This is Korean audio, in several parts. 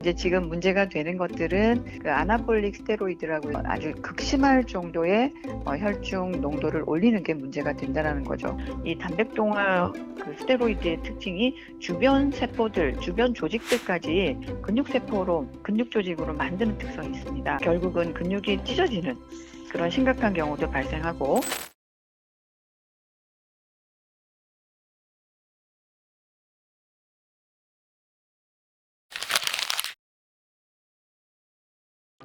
이제 지금 문제가 되는 것들은 그 아나볼릭 스테로이드라고 아주 극심할 정도의 혈중 농도를 올리는 게 문제가 된다는 거죠. 이 단백동화 그 스테로이드의 특징이 주변 세포들, 주변 조직들까지 근육세포로, 근육조직으로 만드는 특성이 있습니다. 결국은 근육이 찢어지는 그런 심각한 경우도 발생하고,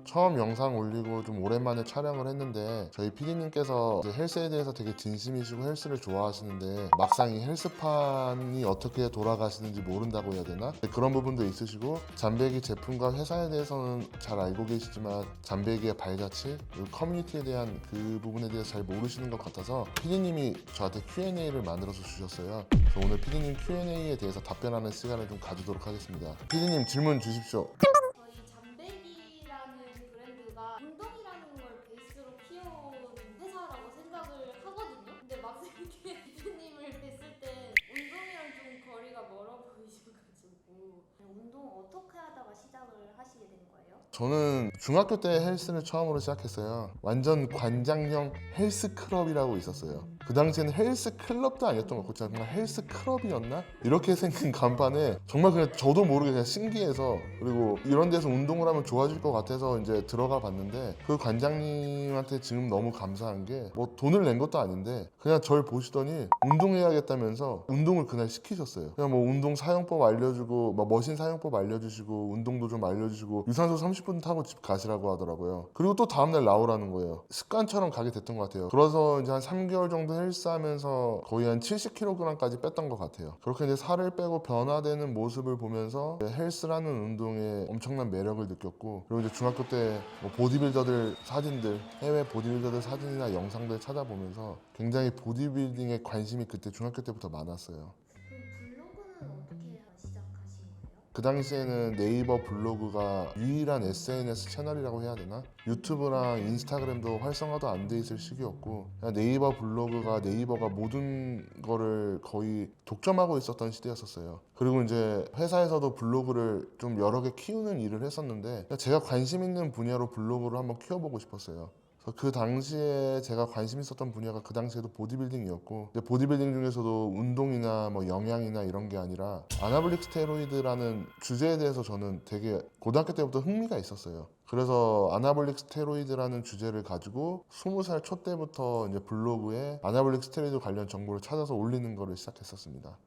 처음 영상 올리고 좀 오랜만에 촬영을 했는데 저희 PD님께서 헬스에 대해서 되게 진심이시고 헬스를 좋아하시는데 막상 이 헬스판이 어떻게 돌아가시는지 모른다고 해야 되나? 그런 부분도 있으시고 잠베기 제품과 회사에 대해서는 잘 알고 계시지만 잠베기의 발자취, 그리고 커뮤니티에 대한 그 부분에 대해서 잘 모르시는 것 같아서 PD님이 저한테 Q&A를 만들어서 주셨어요. 그래서 오늘 PD님 Q&A에 대해서 답변하는 시간을 좀 가지도록 하겠습니다. PD님 질문 주십시오. 저희 잠베기라는 브랜드가 운동이라는 걸 베이스로 키워온 회사라고 생각을 하거든요. 근데 막상 이렇게 대표님을 뵀을 때 운동이랑 좀 거리가 멀어 보이셔가지고 운동 어떻게 하다가 시작을 하시게 된 거예요? 저는 중학교 때 헬스를 처음으로 시작했어요. 완전 관장형 헬스 클럽이라고 있었어요. 그 당시에는 헬스 클럽도 아니었던 것 같고 정말 헬스 클럽이었나? 이렇게 생긴 간판에 정말 그냥 저도 모르게 그냥 신기해서, 그리고 이런 데서 운동을 하면 좋아질 것 같아서 이제 들어가 봤는데 그 관장님한테 지금 너무 감사한 게 뭐 돈을 낸 것도 아닌데 그냥 절 보시더니 운동해야겠다면서 운동을 그날 시키셨어요. 그냥 뭐 운동 사용법 알려주고 막 머신 사용법 알려주시고 운동도 좀 알려주시고 유산소 30분 타고 집 가시라고 하더라고요. 그리고 또 다음날 나오라는 거예요. 습관처럼 가게 됐던 것 같아요. 그래서 이제 한 3개월 정도 헬스하면서 거의 한 70kg까지 뺐던 것 같아요. 그렇게 이제 살을 빼고 변화되는 모습을 보면서 헬스라는 운동에 엄청난 매력을 느꼈고, 그리고 이제 중학교 때 뭐 보디빌더들 사진들, 해외 보디빌더들 사진이나 영상들 찾아보면서 굉장히 보디빌딩에 관심이 그때 중학교 때부터 많았어요. 그럼 블로그는 어떻게 시작하신 거예요? 그 당시에는 네이버 블로그가 유일한 SNS 채널이라고 해야 되나? 유튜브랑 인스타그램도 활성화도 안 돼 있을 시기였고 그냥 네이버 블로그가 네이버가 모든 거를 거의 독점하고 있었던 시대였었어요. 그리고 이제 회사에서도 블로그를 좀 여러 개 키우는 일을 했었는데 제가 관심 있는 분야로 블로그를 한번 키워보고 싶었어요. 그래서 그 당시에 제가 관심 있었던 분야가 그 당시에도 보디빌딩이었고, 이제 보디빌딩 중에서도 운동이나 뭐 영양이나 이런 게 아니라 아나볼릭 스테로이드라는 주제에 대해서 저는 되게 고등학교 때부터 흥미가 있었어요. 그래서 아나볼릭 스테로이드라는 주제를 가지고 20살 초 때부터 이제 블로그에 아나볼릭 스테로이드 관련 정보를 찾아서 올리는 거를 시작했었습니다.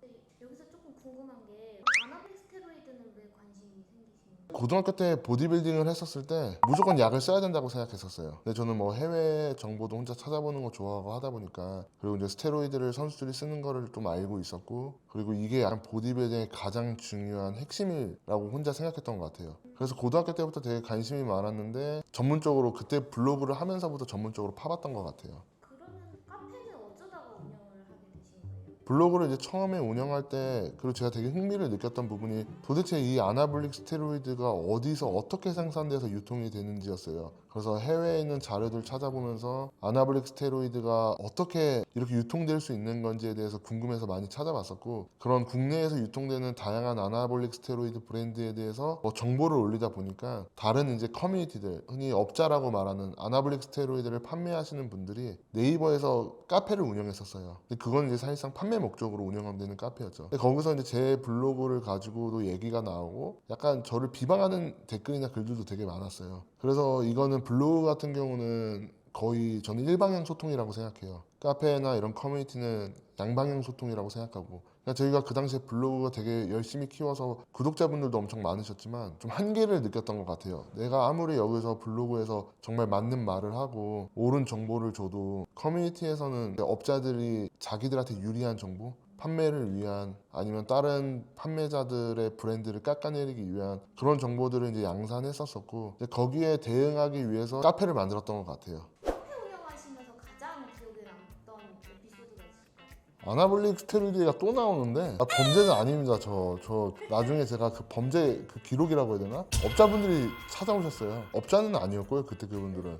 여기서 조금 궁금한 게 아나볼릭 스테로이드는 왜 관심이 생기신 거예요? 고등학교 때 보디빌딩을 했었을 때 무조건 약을 써야 된다고 생각했었어요. 근데 저는 뭐 해외 정보도 혼자 찾아보는 거 좋아하고 하다 보니까, 그리고 이제 스테로이드를 선수들이 쓰는 거를 좀 알고 있었고, 그리고 이게 약간 보디빌딩의 가장 중요한 핵심이라고 혼자 생각했던 것 같아요. 그래서 고등학교 때부터 되게 관심이 많았는데 전문적으로 그때 블로그를 하면서부터 전문적으로 파봤던 것 같아요. 그러면 카페는 어쩌다가 운영을 하게 되신 거예요? 블로그를 이제 처음에 운영할 때, 그리고 제가 되게 흥미를 느꼈던 부분이 도대체 이 아나볼릭 스테로이드가 어디서 어떻게 생산돼서 유통이 되는지였어요. 그래서 해외에 있는 자료들 찾아보면서 아나볼릭 스테로이드가 어떻게 이렇게 유통될 수 있는 건지에 대해서 궁금해서 많이 찾아봤었고, 그런 국내에서 유통되는 다양한 아나볼릭 스테로이드 브랜드에 대해서 뭐 정보를 올리다 보니까 다른 이제 커뮤니티들, 흔히 업자라고 말하는 아나볼릭 스테로이드를 판매하시는 분들이 네이버에서 카페를 운영했었어요. 근데 그건 이제 사실상 판매 목적으로 운영되는 카페였죠. 근데 거기서 이제 제 블로그를 가지고도 얘기가 나오고 약간 저를 비방하는 댓글이나 글들도 되게 많았어요. 그래서 이거는 블로그 같은 경우는 거의 저는 일방향 소통이라고 생각해요. 카페나 이런 커뮤니티는 양방향 소통이라고 생각하고, 그러니까 저희가 그 당시에 블로그가 되게 열심히 키워서 구독자분들도 엄청 많으셨지만 좀 한계를 느꼈던 것 같아요. 내가 아무리 여기서 블로그에서 정말 맞는 말을 하고 옳은 정보를 줘도 커뮤니티에서는 업자들이 자기들한테 유리한 정보, 판매를 위한, 아니면 다른 판매자들의 브랜드를 깎아내리기 위한 그런 정보들을 이제 양산했었었고, 이제 거기에 대응하기 위해서 카페를 만들었던 것 같아요. 카페 운영하시면서 가장 기억에 남던 에피소드가 있을까요? 아나볼릭 스테로이드가 또 나오는데 범죄는 아닙니다. 저 나중에 제가 그 범죄 그 기록이라고 해야 되나? 업자분들이 찾아오셨어요. 업자는 아니었고요. 그때 그분들은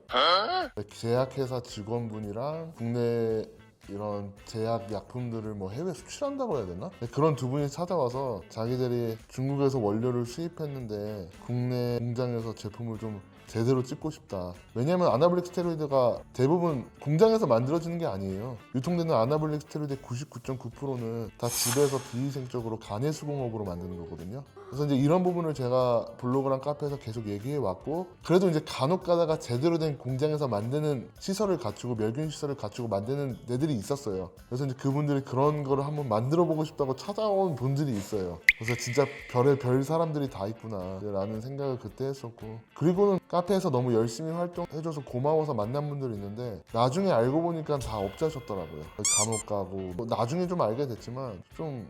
제약회사 직원분이랑 국내 이런 제약 약품들을 뭐 해외 수출한다고 해야 되나? 그런 두 분이 찾아와서 자기들이 중국에서 원료를 수입했는데 국내 공장에서 제품을 좀 제대로 찍고 싶다. 왜냐면 아나볼릭 스테로이드가 대부분 공장에서 만들어지는 게 아니에요. 유통되는 아나볼릭 스테로이드의 99.9%는 다 집에서 비위생적으로 간의 수공업으로 만드는 거거든요. 그래서 이제 이런 부분을 제가 블로그랑 카페에서 계속 얘기해 왔고, 그래도 이제 간혹 가다가 제대로 된 공장에서 만드는 시설을 갖추고 멸균 시설을 갖추고 만드는 데들이 있었어요. 그래서 이제 그분들이 그런 거를 한번 만들어 보고 싶다고 찾아온 분들이 있어요. 그래서 진짜 별의 별 사람들이 다 있구나 라는 생각을 그때 했었고, 그리고는 카페에서 너무 열심히 활동해줘서 고마워서 만난 분들이 있는데 나중에 알고 보니까 다 업자셨더라고요. 감옥 가고 뭐 나중에 좀 알게 됐지만 좀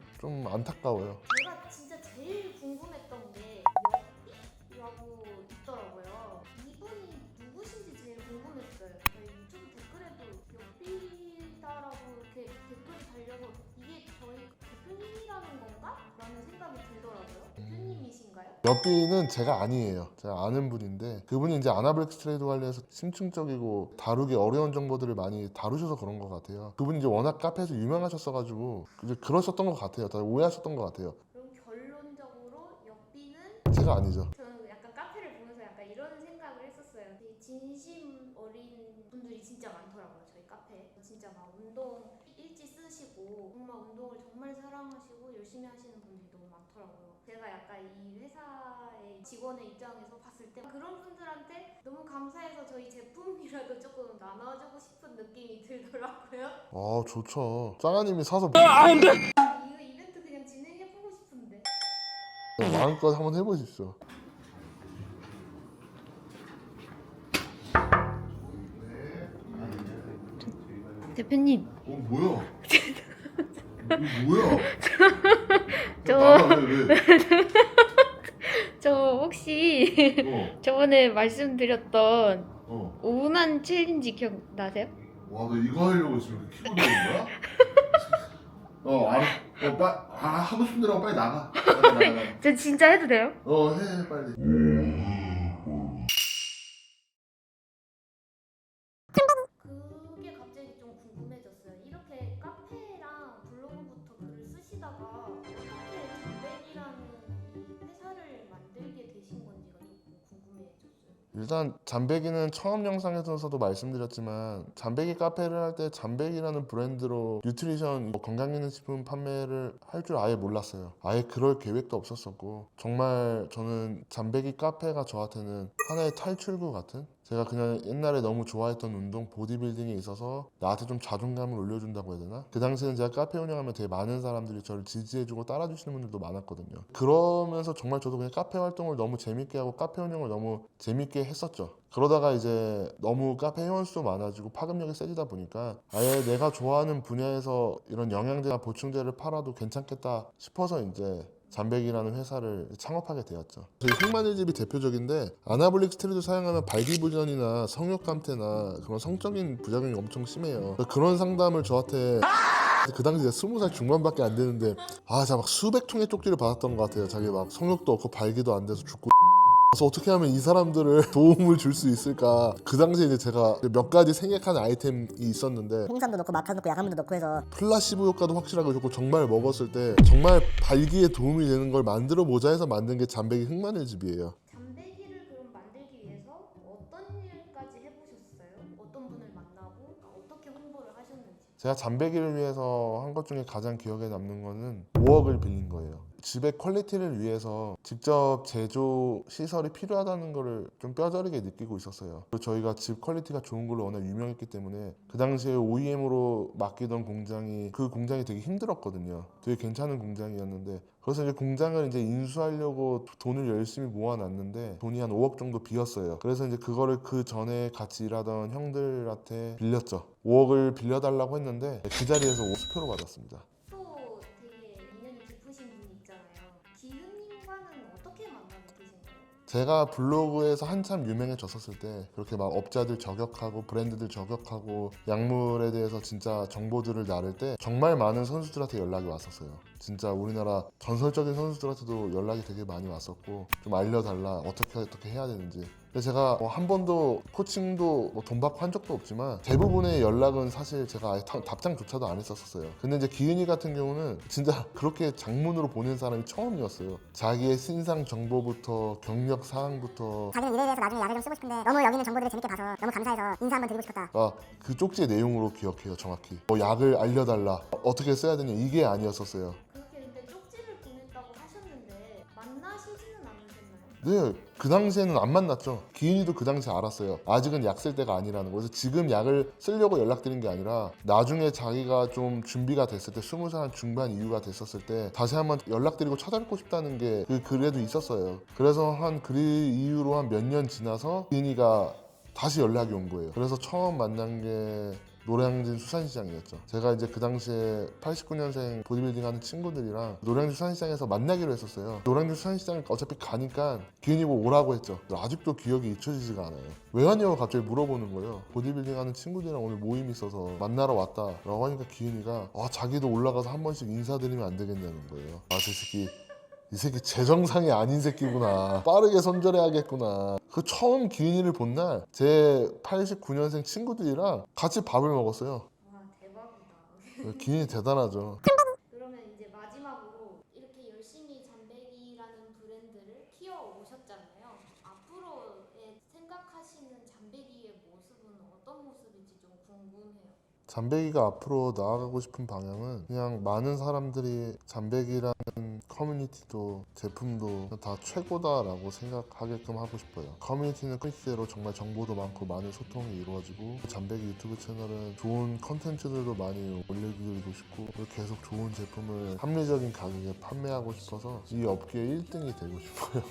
안타까워요. 제가 진짜 제일 궁금했던 게 엽이라고 있더라고요. 이분이 누구신지 제일 궁금했어요. 저희 유튜브 댓글에도 엽이다라고 이렇게 댓글이 달려서 이게 저희 대표님이라는 건가? 라는 생각이 들더라고요. 대표님이신가요? 엽비는 제가 아니에요. 제가 아는 분인데 그분이 이제 아나블랙 스트레이드 관련해서 심층적이고 다루기 어려운 정보들을 많이 다루셔서 그런 것 같아요. 그분이 이제 워낙 카페에서 유명하셨어가지고 이제 그러셨던 것 같아요. 다 오해하셨던 것 같아요. 그럼 결론적으로 엽비는 제가 아니죠. 저는 약간 카페를 보면서 약간 이런 생각을 했었어요. 되게 진심 어린 분들이 진짜 많더라고요. 저희 카페에. 진짜 막 운동 일지 쓰시고 정말 운동을 정말 사랑하시고 열심히 하시는 분들이 너무 많더라고요. 제가 약간 이 회사의 직원의 입장에서 봤을 때 그런 분들한테 너무 감사해서 저희 제품이라도 조금 나눠주고 싶은 느낌이 들더라고요. 아 좋죠. 짱아님이 사서 이거 이벤트 그냥 진행해보고 싶은데. 마음껏 한번 해보십시오. 대표님, 뭐야? 뭐야? 저 혹시 저번에 말씀드렸던 오운환 챌린지 기억나세요? 와, 너 이거 하려고 지금 키보드 하는 거야? 하고 싶은 대로 빨리 나가. 나가. 저 진짜 해도 돼요? 해 빨리. 그게 갑자기 좀 궁금해졌어요. 이렇게 카페랑 블로그부터 글을 쓰시다가 어떻게 잠백이라는 이 회사를 만들게 되신 건지가 조금 궁금해졌어요. 일단 잠백이는 처음 영상에서도 말씀드렸지만 잠백이 카페를 할 때 잠백이라는 브랜드로 뉴트리션 건강기능식품 판매를 할 줄 아예 몰랐어요. 아예 그럴 계획도 없었었고 정말 저는 잠백이 카페가 저한테는 하나의 탈출구 같은, 제가 그냥 옛날에 너무 좋아했던 운동 보디빌딩에 있어서 나한테 좀 자존감을 올려준다고 해야 되나? 그 당시에는 제가 카페 운영하면 되게 많은 사람들이 저를 지지해주고 따라주시는 분들도 많았거든요. 그러면서 정말 저도 그냥 카페 활동을 너무 재밌게 하고 카페 운영을 너무 재밌게 했었죠. 그러다가 이제 너무 카페 회원수도 많아지고 파급력이 세지다 보니까 아예 내가 좋아하는 분야에서 이런 영양제나 보충제를 팔아도 괜찮겠다 싶어서 이제 잠백이라는 회사를 창업하게 되었죠. 저희 흑마늘집이 대표적인데 아나볼릭 스테로이드 사용하면 발기부전이나 성욕 감퇴나 그런 성적인 부작용이 엄청 심해요. 그런 상담을 저한테 그 당시에 20살 중반밖에 안 되는데 제가 막 수백 통의 쪽지를 받았던 것 같아요. 자기 막 성욕도 없고 발기도 안 돼서 죽고, 그래서 어떻게 하면 이 사람들을 도움을 줄 수 있을까. 그 당시에 이제 제가 몇 가지 생략한 아이템이 있었는데 홍삼도 넣고 마카 넣고 야간물도 넣고 해서 플라시보 효과도 확실하게 좋고 정말 먹었을 때 정말 발기에 도움이 되는 걸 만들어 보자 해서 만든 게 잠백이 흑마늘즙이에요. 잠백이를 그럼 만들기 위해서 어떤 일까지 해보셨어요? 어떤 분을 만나고 어떻게 홍보를 하셨는지. 제가 잠백이를 위해서 한 것 중에 가장 기억에 남는 거는 5억을 빌린 거예요. 집의 퀄리티를 위해서 직접 제조 시설이 필요하다는 거를 좀 뼈저리게 느끼고 있었어요. 그리고 저희가 집 퀄리티가 좋은 걸로 워낙 유명했기 때문에 그 당시에 OEM으로 맡기던 공장이, 그 공장이 되게 힘들었거든요. 되게 괜찮은 공장이었는데, 그래서 이제 공장을 이제 인수하려고 돈을 열심히 모아놨는데 돈이 한 5억 정도 비었어요. 그래서 이제 그거를 그 전에 같이 일하던 형들한테 빌렸죠. 5억을 빌려달라고 했는데 그 자리에서 50표로 받았습니다. 또 되게 인연이 깊으신 분이 있잖아요. 기훈님과는 어떻게 만나게 되신 거예요? 제가 블로그에서 한참 유명해졌었을 때 그렇게 막 업자들 저격하고 브랜드들 저격하고 약물에 대해서 진짜 정보들을 나를 때 정말 많은 선수들한테 연락이 왔었어요. 진짜 우리나라 전설적인 선수들한테도 연락이 되게 많이 왔었고 좀 알려달라 어떻게 해야 되는지. 근데 제가 한 번도 코칭도 돈 받고 한 적도 없지만 대부분의 연락은 사실 제가 아예 답장조차도 안 했었어요. 근데 이제 기은이 같은 경우는 진짜 그렇게 장문으로 보낸 사람이 처음이었어요. 자기의 신상 정보부터 경력 사항부터 자기는 이래에 대해서 나중에 약을 좀 쓰고 싶은데 너무 여기 있는 정보들을 재밌게 봐서 너무 감사해서 인사 한번 드리고 싶었다. 그 쪽지의 내용으로 기억해요. 정확히 약을 알려달라 어떻게 써야 되냐 이게 아니었었어요. 그렇게 근데 쪽지를 보냈다고 하셨는데 만나시지는 않으셨나요? 네, 그 당시에는 안 만났죠. 기인이도 그 당시에 알았어요. 아직은 약 쓸 때가 아니라는 거. 그래서 지금 약을 쓰려고 연락드린 게 아니라 나중에 자기가 좀 준비가 됐을 때 20살 중반 이후가 됐었을 때 다시 한번 연락드리고 찾아뵙고 싶다는 게 그 글에도 있었어요. 그래서 그 이후로 한 몇 년 지나서 기인이가 다시 연락이 온 거예요. 그래서 처음 만난 게 노량진 수산시장이었죠. 제가 이제 그 당시에 89년생 보디빌딩 하는 친구들이랑 노량진 수산시장에서 만나기로 했었어요. 노량진 수산시장 어차피 가니까 기은이 보고 오라고 했죠. 아직도 기억이 잊혀지지가 않아요. 왜 왔냐고 갑자기 물어보는 거예요. 보디빌딩 하는 친구들이랑 오늘 모임이 있어서 만나러 왔다 라고 하니까 기은이가 자기도 올라가서 한 번씩 인사드리면 안 되겠냐는 거예요. 이 새끼 제정상이 아닌 새끼구나. 빠르게 손절해야겠구나. 그 처음 기은이를 본 날 제 89년생 친구들이랑 같이 밥을 먹었어요. 와 대박이다. 기은이 대단하죠. 그러면 이제 마지막으로 이렇게 열심히 잠백이라는 브랜드를 키워 오셨잖아요. 앞으로의 생각하시는 잠백이의 모습은 어떤 모습일지 좀 궁금해요. 잠백이가 앞으로 나아가고 싶은 방향은 그냥 많은 사람들이 잠백이라는 커뮤니티도 제품도 다 최고다라고 생각하게끔 하고 싶어요. 커뮤니티는 커뮤니티대로 정말 정보도 많고 많은 소통이 이루어지고 잠백이 유튜브 채널은 좋은 컨텐츠들도 많이 올려드리고 싶고 계속 좋은 제품을 합리적인 가격에 판매하고 싶어서 이 업계의 1등이 되고 싶어요.